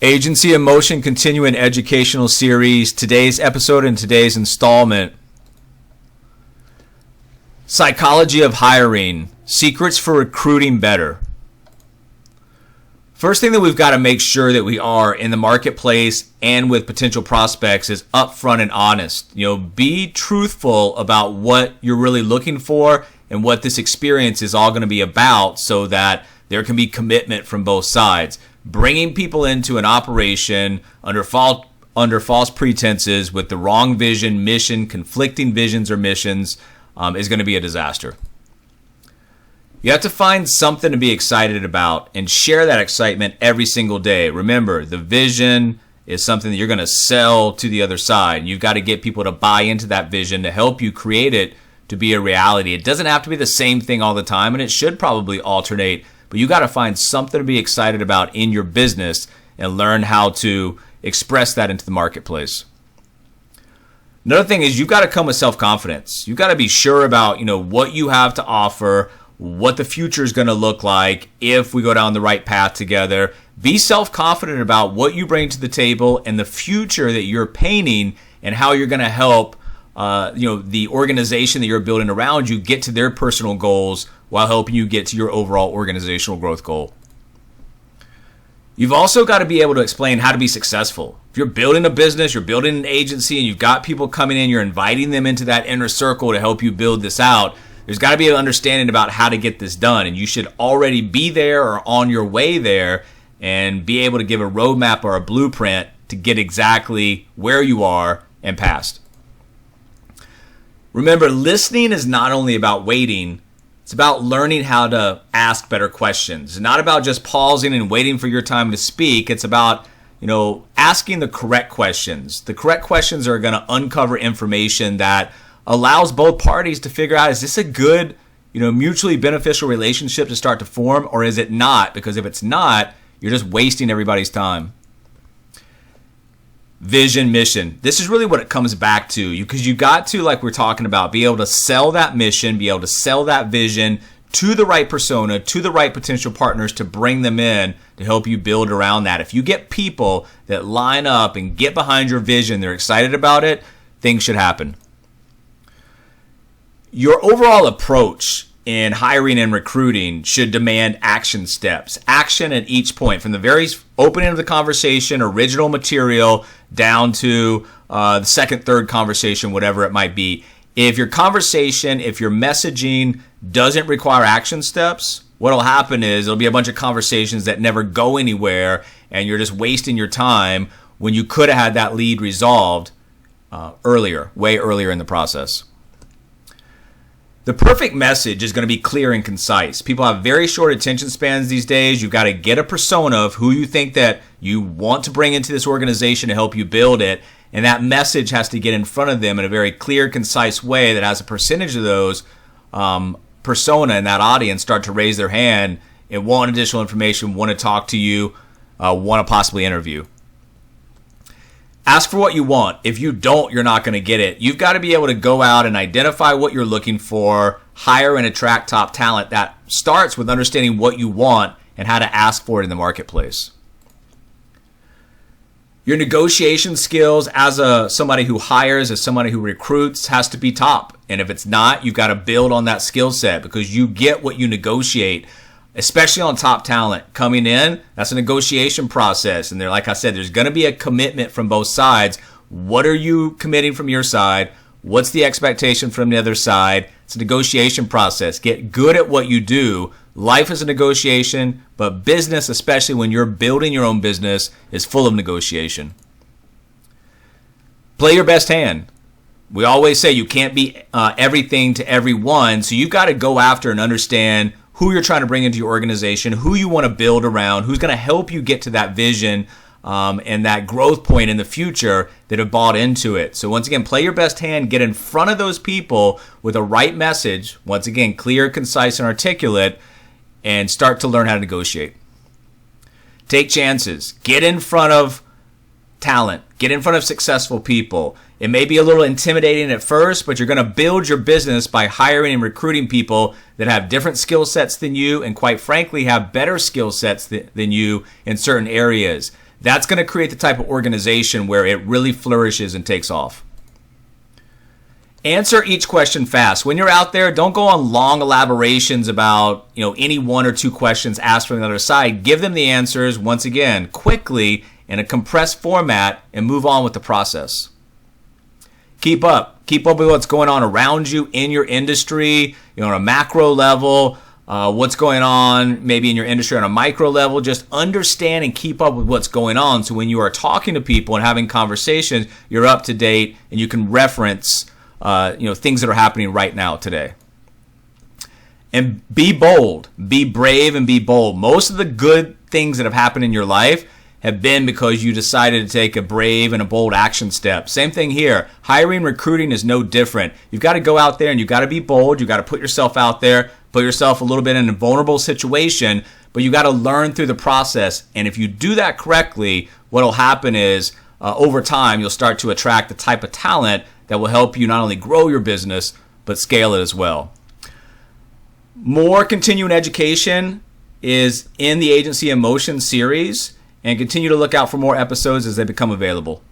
Agency in Motion continuing educational series. Today's episode and today's installment. Psychology of hiring. Secrets for recruiting better. First thing that we've got to make sure that we are in the marketplace and with potential prospects is upfront and honest. Be truthful about what you're really looking for and what this experience is all going to be about so that there can be commitment from both sides. Bringing people into an operation under false pretenses with the wrong vision, mission, conflicting visions or missions is going to be a disaster. You have to find something to be excited about and share that excitement every single day. Remember, the vision is something that you're going to sell to the other side. You've got to get people to buy into that vision to help you create it to be a reality. It doesn't have to be the same thing all the time, and it should probably alternate. But you got to find something to be excited about in your business and learn how to express that into the marketplace. Another thing is you've got to come with self-confidence. You've got to be sure about, what you have to offer, what the future is going to look like if we go down the right path together. Be self-confident about what you bring to the table and the future that you're painting and how you're going to help the organization that you're building around you get to their personal goals while helping you get to your overall organizational growth goal. You've also got to be able to explain how to be successful. If you're building a business, you're building an agency, and you've got people coming in, you're inviting them into that inner circle to help you build this out, there's got to be an understanding about how to get this done. And you should already be there or on your way there and be able to give a roadmap or a blueprint to get exactly where you are and past. Remember, listening is not only about waiting, it's about learning how to ask better questions. It's not about just pausing and waiting for your time to speak. It's about, asking the correct questions. The correct questions are going to uncover information that allows both parties to figure out, is this a good, mutually beneficial relationship to start to form, or is it not? Because if it's not, you're just wasting everybody's time. Vision, mission. This is really what it comes back to, because you got to, like we're talking about, be able to sell that mission, be able to sell that vision to the right persona, to the right potential partners to bring them in to help you build around that. If you get people that line up and get behind your vision, they're excited about it, things should happen. Your overall approach in hiring and recruiting should demand action steps. Action at each point, from the very opening of the conversation, original material, down to the second, third conversation, whatever it might be. If your conversation, if your messaging doesn't require action steps, what'll happen is there'll be a bunch of conversations that never go anywhere, and you're just wasting your time when you could have had that lead resolved way earlier in the process. The perfect message is going to be clear and concise. People have very short attention spans these days. You've got to get a persona of who you think that you want to bring into this organization to help you build it. And that message has to get in front of them in a very clear, concise way that has a percentage of those persona in that audience start to raise their hand and want additional information, want to talk to you, want to possibly interview. Ask for what you want. If you don't, you're not going to get it. You've got to be able to go out and identify what you're looking for, hire and attract top talent. That starts with understanding what you want and how to ask for it in the marketplace. Your negotiation skills as somebody who hires, as somebody who recruits, has to be top. And if it's not, you've got to build on that skill set, because you get what you negotiate. Especially on top talent coming in, that's a negotiation process. And like I said, there's going to be a commitment from both sides. What are you committing from your side? What's the expectation from the other side? It's a negotiation process. Get good at what you do. Life is a negotiation, but business, especially when you're building your own business, is full of negotiation. Play your best hand. We always say you can't be everything to everyone, so you've got to go after and understand who you're trying to bring into your organization, who you want to build around, who's going to help you get to that vision and that growth point in the future that have bought into it. So once again, play your best hand, get in front of those people with a right message, once again, clear, concise, and articulate, and start to learn how to negotiate. Take chances. Get in front of talent. Get in front of successful people. It may be a little intimidating at first, but you're going to build your business by hiring and recruiting people that have different skill sets than you and, quite frankly, have better skill sets than you in certain areas. That's going to create the type of organization where it really flourishes and takes off. Answer each question fast. When you're out there, don't go on long elaborations about, any one or two questions asked from the other side. Give them the answers, once again, quickly in a compressed format, and move on with the process. Keep up. Keep up with what's going on around you in your industry, on a macro level, what's going on maybe in your industry on a micro level. Just understand and keep up with what's going on, so when you are talking to people and having conversations, you're up to date and you can reference things that are happening right now today. And be bold, be brave, and be bold. Most of the good things that have happened in your life have been because you decided to take a brave and a bold action step. Same thing here. Hiring, recruiting is no different. You've got to go out there and you've got to be bold. You've got to put yourself out there, put yourself a little bit in a vulnerable situation, but you got to learn through the process. And if you do that correctly, what will happen is over time, you'll start to attract the type of talent that will help you not only grow your business, but scale it as well. More continuing education is in the Agency in Motion series, and continue to look out for more episodes as they become available.